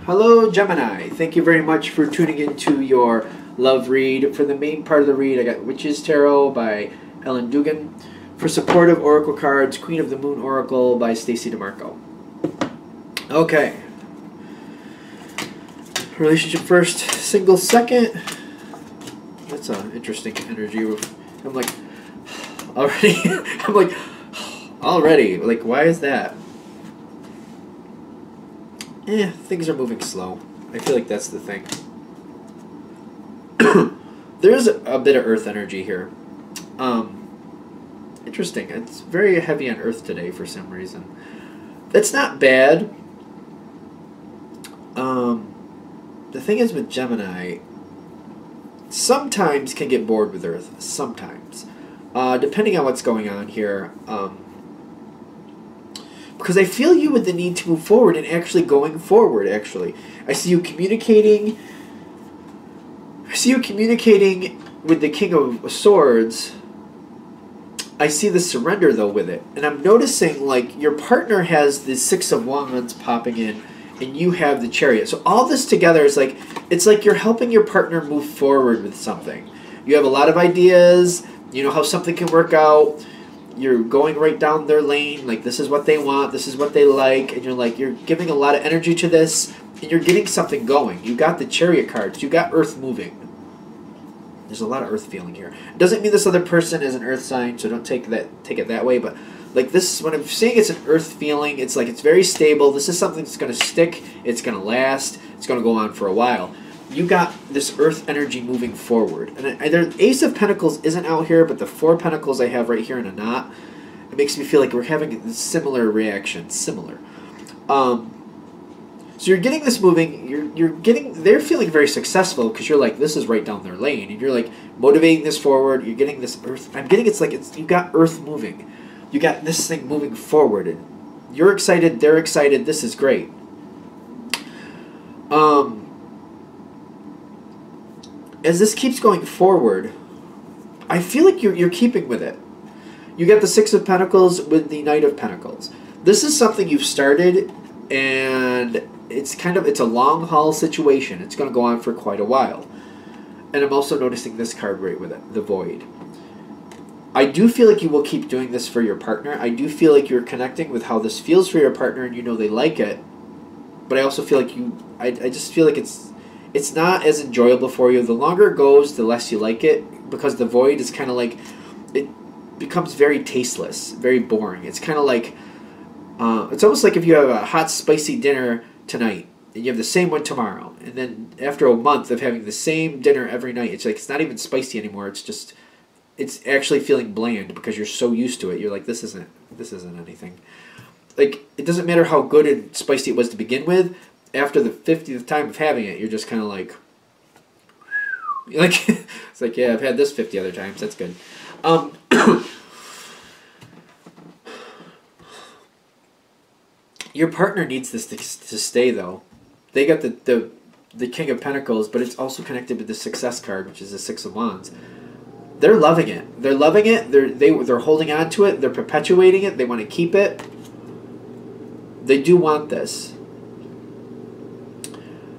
Hello, Gemini. Thank you very much for tuning into your love read. For the main part of the read, I got Witch's Tarot by Ellen Dugan. For supportive oracle cards, Queen of the Moon Oracle by Stacey DeMarco. Okay. Relationship first, single second. That's an interesting energy. I'm like, already. I'm like, already. Like, why is that? Things are moving slow. I feel like that's the thing. There's a bit of earth energy here. Interesting. It's very heavy on earth today for some reason. That's not bad. The thing is with Gemini, sometimes can get bored with earth. Sometimes. Depending on what's going on here. Because I feel you with the need to move forward and actually going forward, actually. I see you communicating. I see you communicating with the King of Swords. I see the surrender, though, with it. And I'm noticing, like, your partner has the Six of Wands popping in, and you have the Chariot. So all this together is like, it's like you're helping your partner move forward with something. You have a lot of ideas. You know how something can work out. You're going right down their lane, like this is what they want, this is what they like, and you're giving a lot of energy to this, and you're getting something going. You got the Chariot cards, you got earth moving. There's a lot of earth feeling here. It doesn't mean this other person is an earth sign, so don't take it that way, but like this, when I'm saying it's an earth feeling, it's like it's very stable. This is something that's going to stick, it's going to last, it's going to go on for a while. You got this earth energy moving forward. And the Ace of Pentacles isn't out here, but the Four Pentacles I have right here in a knot, it makes me feel like we're having a similar reaction. Similar. So you're getting this moving. They're feeling very successful because you're like, this is right down their lane. And you're like motivating this forward. You're getting this earth. I'm getting you got earth moving. You got this thing moving forward. And you're excited. They're excited. This is great. As this keeps going forward, I feel like you're keeping with it. You get the Six of Pentacles with the Knight of Pentacles. This is something you've started, and it's a long haul situation. It's going to go on for quite a while. And I'm also noticing this card right with it, the Void. I do feel like you will keep doing this for your partner. I do feel like you're connecting with how this feels for your partner, and you know they like it. But I also feel like I just feel like it's not as enjoyable for you. The longer it goes, the less you like it, because the Void is kind of like, it becomes very tasteless, very boring. It's kind of like, it's almost like if you have a hot, spicy dinner tonight, and you have the same one tomorrow, and then after a month of having the same dinner every night, it's like, it's not even spicy anymore. It's actually feeling bland because you're so used to it. You're like, this isn't anything. Like, it doesn't matter how good and spicy it was to begin with. After the 50th time of having it, you're just kind of like, it's like, yeah, I've had this 50 other times. That's good. Your partner needs this to stay, though. They got the King of Pentacles, but it's also connected with the Success card, which is the Six of Wands. They're loving it. They're loving it. They're holding on to it. They're perpetuating it. They want to keep it. They do want this.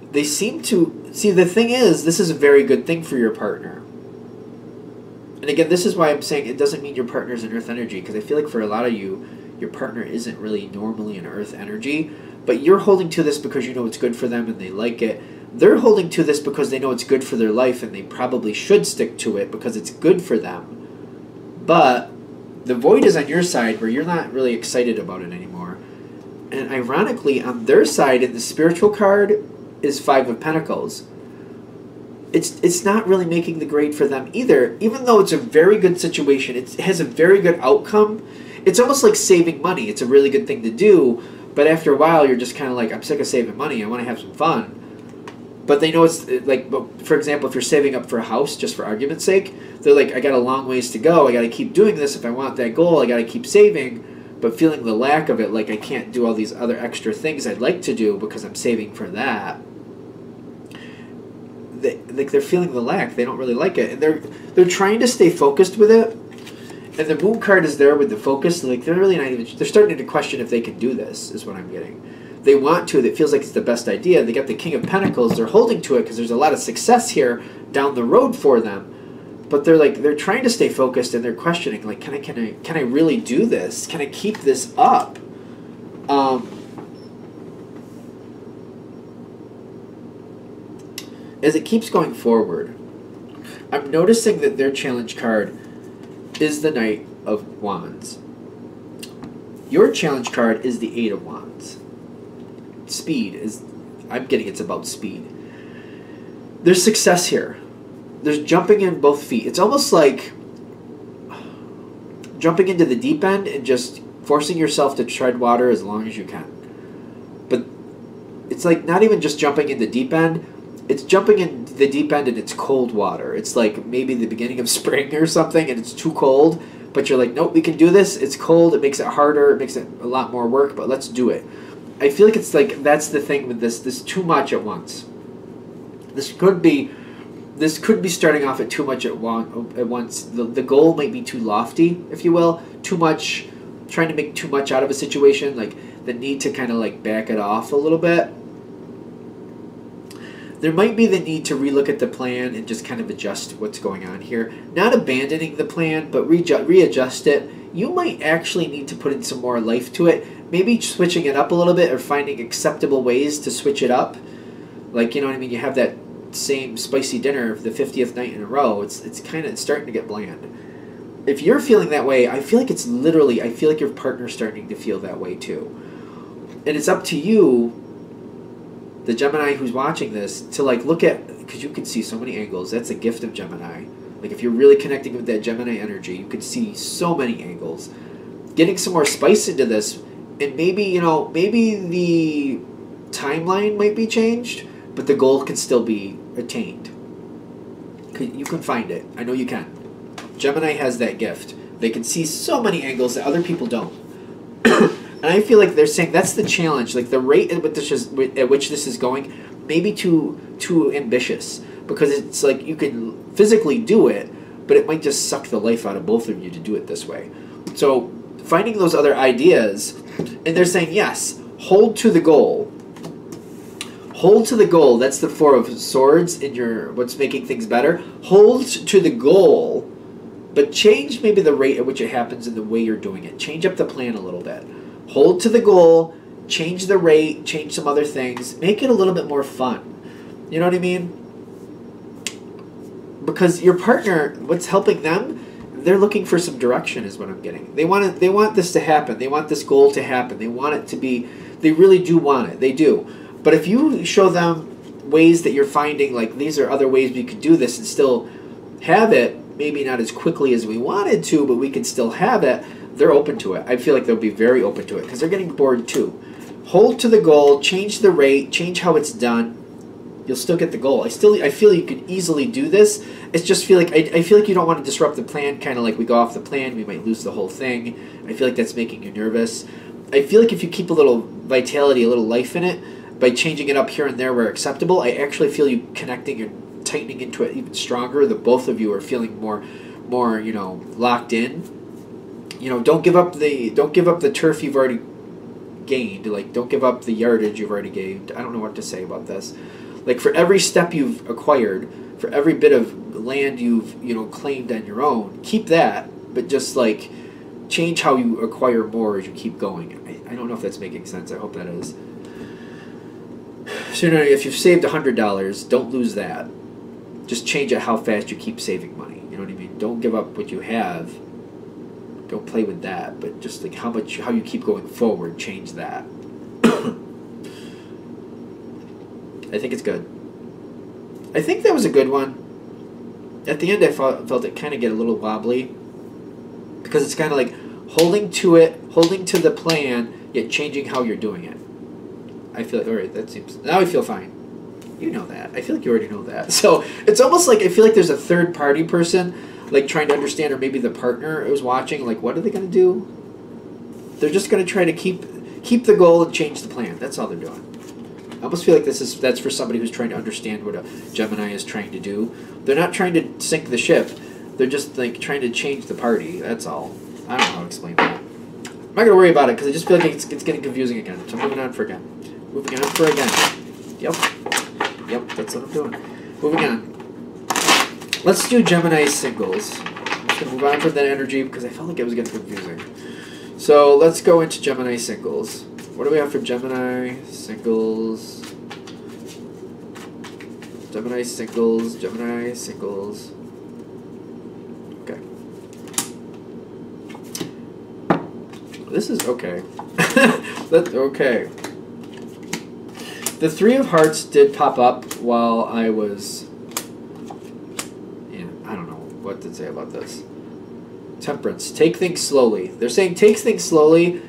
They seem to... See, the thing is, this is a very good thing for your partner. And again, this is why I'm saying it doesn't mean your partner is an earth energy, because I feel like for a lot of you, your partner isn't really normally an earth energy, but you're holding to this because you know it's good for them and they like it. They're holding to this because they know it's good for their life and they probably should stick to it because it's good for them. But the Void is on your side where you're not really excited about it anymore. And ironically, on their side, in the spiritual card, is Five of Pentacles. It's not really making the grade for them either, even though it's a very good situation. It has a very good outcome. It's almost like saving money. It's a really good thing to do, but after a while, you're just kind of like, I'm sick of saving money. I want to have some fun. But they know it's like, for example, if you're saving up for a house, just for argument's sake, they're like, I got a long ways to go. I got to keep doing this. If I want that goal, I got to keep saving. But feeling the lack of it, like I can't do all these other extra things I'd like to do because I'm saving for that. They're feeling the lack. They don't really like it, and they're trying to stay focused with it. And the Moon card is there with the focus. Like they're really not even. They're starting to question if they can do this. Is what I'm getting. they want to. It feels like it's the best idea. They got the King of Pentacles. They're holding to it because there's a lot of success here down the road for them. But they're trying to stay focused, and they're questioning, like, can I really do this? Can I keep this up? As it keeps going forward, I'm noticing that their challenge card is the Knight of Wands. Your challenge card is the Eight of Wands. Speed is, I'm getting it's about speed. There's success here. There's jumping in both feet. It's almost like jumping into the deep end and just forcing yourself to tread water as long as you can. But it's like not even just jumping in the deep end. It's jumping in the deep end and it's cold water. It's like maybe the beginning of spring or something and it's too cold. But you're like, nope, we can do this. It's cold. It makes it harder. It makes it a lot more work. But let's do it. I feel like it's like that's the thing with this too much at once. This could be starting off at too much at once. The goal might be too lofty, if you will. Too much, trying to make too much out of a situation. Like the need to kind of like back it off a little bit. There might be the need to relook at the plan and just kind of adjust what's going on here. Not abandoning the plan, but readjust it. You might actually need to put in some more life to it. Maybe switching it up a little bit or finding acceptable ways to switch it up. Like, you know what I mean? You have that same spicy dinner the 50th night in a row. It's starting to get bland. If you're feeling that way, I feel like I feel like your partner's starting to feel that way too. And it's up to you, the Gemini who's watching this, to like look at, because you can see so many angles. That's a gift of Gemini. Like if you're really connecting with that Gemini energy, you can see so many angles. Getting some more spice into this, and maybe the timeline might be changed, but the goal can still be attained. You can find it. I know you can. Gemini has that gift. They can see so many angles that other people don't. And I feel like they're saying that's the challenge. Like the rate at which this is going may be too ambitious, because it's like you can physically do it, but it might just suck the life out of both of you to do it this way. So finding those other ideas, and they're saying yes, hold to the goal. Hold to the goal. That's the Four of Swords in your what's making things better. Hold to the goal, but change maybe the rate at which it happens and the way you're doing it. Change up the plan a little bit. Hold to the goal, change the rate, change some other things, make it a little bit more fun. You know what I mean? Because your partner, what's helping them, they're looking for some direction is what I'm getting. They want this to happen. They want this goal to happen. They want it to be, they really do want it. They do. But if you show them ways that you're finding, like these are other ways we could do this and still have it, maybe not as quickly as we wanted to, but we can still have it, they're open to it. I feel like they'll be very open to it because they're getting bored too. Hold to the goal, change the rate, change how it's done. You'll still get the goal. I feel you could easily do this. It's just feel like I feel like you don't want to disrupt the plan. Kind of like we go off the plan, we might lose the whole thing. I feel like that's making you nervous. I feel like if you keep a little vitality, a little life in it, by changing it up here and there where acceptable, I actually feel you connecting and tightening into it even stronger. The both of you are feeling more locked in. Don't give up the turf you've already gained. Like, don't give up the yardage you've already gained. I don't know what to say about this. Like, for every step you've acquired, for every bit of land you've claimed on your own, keep that, but just like change how you acquire more as you keep going. I don't know if that's making sense. I hope that is. So if you've saved $100, don't lose that. Just change it how fast you keep saving money. You know what I mean? Don't give up what you have. Don't play with that, but just like how you keep going forward, change that. I think it's good. I think that was a good one. At the end, I felt it kind of get a little wobbly, because it's kind of like holding to the plan, yet changing how you're doing it. I feel like, all right, that seems, now I feel fine. You know that. I feel like you already know that. So it's almost like I feel like there's a third party person, like trying to understand, or maybe the partner is watching, like what are they going to do? They're just going to try to keep the goal and change the plan. That's all they're doing. I almost feel like that's for somebody who's trying to understand what a Gemini is trying to do. They're not trying to sink the ship. They're just like trying to change the party. That's all. I don't know how to explain that. I'm not going to worry about it because I just feel like it's getting confusing again. So I'm moving on for again. Moving on for again. Yep. Yep, that's what I'm doing. Moving on. Let's do Gemini singles. I'm just going to move on from that energy because I felt like it was getting confusing. So let's go into Gemini singles. What do we have for Gemini singles? Gemini singles, Gemini singles. Okay. This is okay. Okay. The Three of Hearts did pop up while I was... Yeah, I don't know what to say about this. Temperance. Take things slowly. They're saying take things slowly.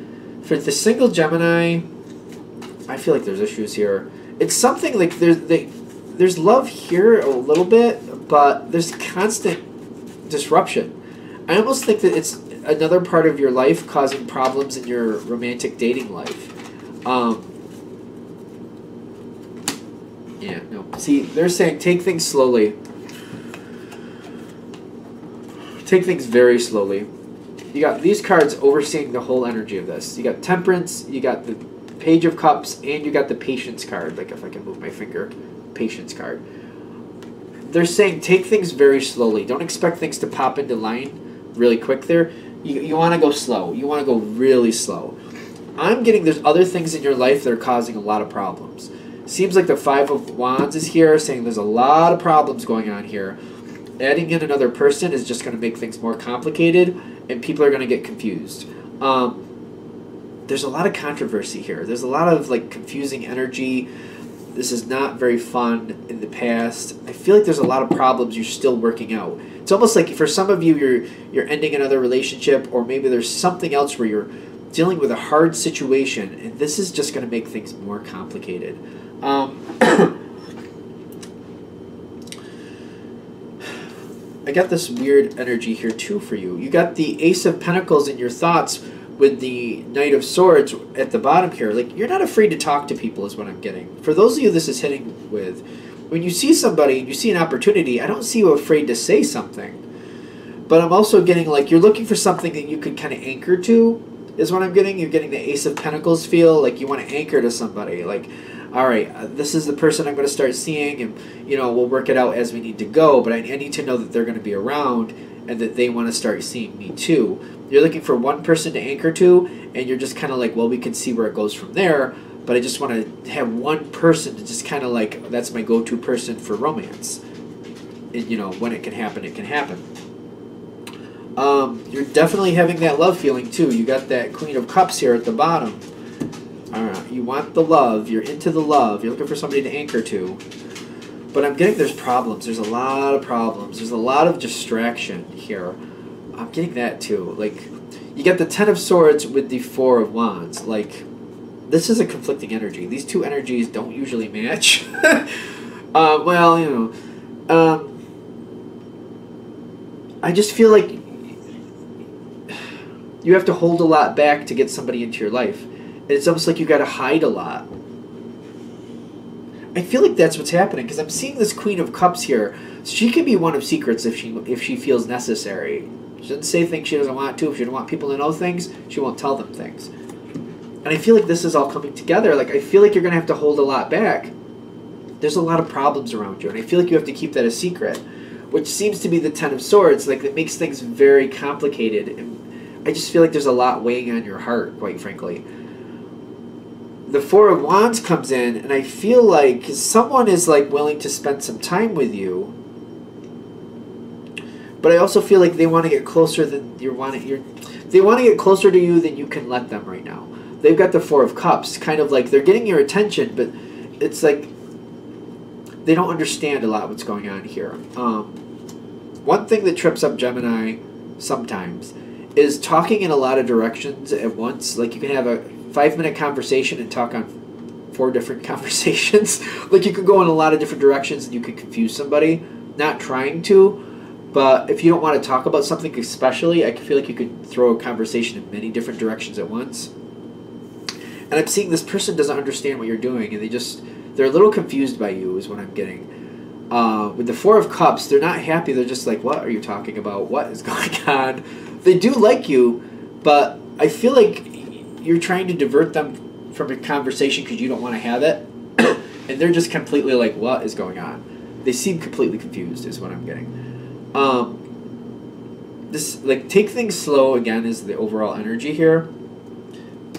For the single Gemini, I feel like there's issues here. It's something like there's love here a little bit, but there's constant disruption. I almost think that it's another part of your life causing problems in your romantic dating life. Yeah, no. See, they're saying take things slowly. Take things very slowly. You got these cards overseeing the whole energy of this. You got Temperance, you got the Page of Cups, and you got the Patience card. Like if I can move my finger, Patience card. They're saying take things very slowly. Don't expect things to pop into line really quick there. You want to go slow. You want to go really slow. I'm getting there's other things in your life that are causing a lot of problems. Seems like the Five of Wands is here, saying there's a lot of problems going on here. Adding in another person is just going to make things more complicated, and people are going to get confused. There's a lot of controversy here. There's a lot of like confusing energy. This is not very fun in the past. I feel like there's a lot of problems you're still working out. It's almost like for some of you, you're ending another relationship, or maybe there's something else where you're dealing with a hard situation, and this is just going to make things more complicated. I got this weird energy here too for you. You got the Ace of Pentacles in your thoughts with the Knight of Swords at the bottom here. Like, you're not afraid to talk to people is what I'm getting. For those of you this is hitting with, when you see somebody and you see an opportunity, I don't see you afraid to say something. But I'm also getting like you're looking for something that you could kind of anchor to is what I'm getting. You're getting the Ace of Pentacles feel, like you want to anchor to somebody. Like, all right, this is the person I'm going to start seeing, and, you know, we'll work it out as we need to go, but I need to know that they're going to be around and that they want to start seeing me too. You're looking for one person to anchor to, and you're just kind of like, well, we can see where it goes from there, but I just want to have one person to just kind of like, that's my go-to person for romance. And, you know, when it can happen, it can happen. You're definitely having that love feeling too. You got that Queen of Cups here at the bottom. Alright, you want the love, you're into the love, you're looking for somebody to anchor to. But I'm getting there's problems, there's a lot of problems, there's a lot of distraction here. I'm getting that too. Like, you got the Ten of Swords with the Four of Wands. Like, this is a conflicting energy. These two energies don't usually match. Well, you know, I just feel like you have to hold a lot back to get somebody into your life. It's almost like you got to hide a lot. I feel like that's what's happening because I'm seeing this Queen of Cups here. She can be one of secrets if she feels necessary. She doesn't say things she doesn't want to. If she doesn't want people to know things, she won't tell them things. And I feel like this is all coming together. Like, I feel like you're going to have to hold a lot back. There's a lot of problems around you, and I feel like you have to keep that a secret, which seems to be the Ten of Swords. Like, it makes things very complicated. And I just feel like there's a lot weighing on your heart, quite frankly. The Four of Wands comes in, and I feel like someone is like willing to spend some time with you, but I also feel like they want to get closer than they want to get closer to you than you can let them right now. They've got the Four of Cups, kind of like they're getting your attention, but it's like they don't understand a lot what's going on here. One thing that trips up Gemini sometimes is talking in a lot of directions at once. Like, you can have a 5-minute conversation and talk on 4 different conversations. Like, you could go in a lot of different directions and you could confuse somebody. Not trying to, but if you don't want to talk about something especially, I feel like you could throw a conversation in many different directions at once. And I'm seeing this person doesn't understand what you're doing, and they're a little confused by you is what I'm getting. With the Four of Cups, they're not happy. They're just like, what are you talking about? What is going on? They do like you, but I feel like you're trying to divert them from a conversation because you don't want to have it, and they're just completely like, what is going on? They seem completely confused is what I'm getting. This, like, take things slow again is the overall energy here.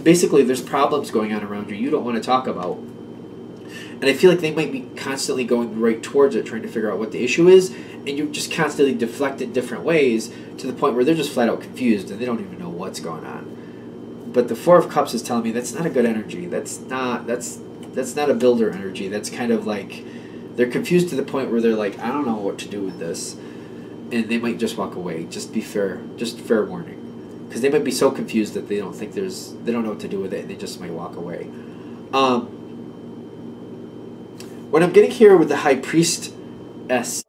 Basically, there's problems going on around you don't want to talk about. And I feel like they might be constantly going right towards it, trying to figure out what the issue is, and you just constantly deflect it different ways to the point where they're just flat out confused and they don't even know what's going on. But the Four of Cups is telling me that's not a good energy. That's not a builder energy. That's kind of like they're confused to the point where they're like, I don't know what to do with this, and they might just walk away. Just be fair. Just fair warning, because they might be so confused that they don't know what to do with it, and they just might walk away. What I'm getting here with the High Priestess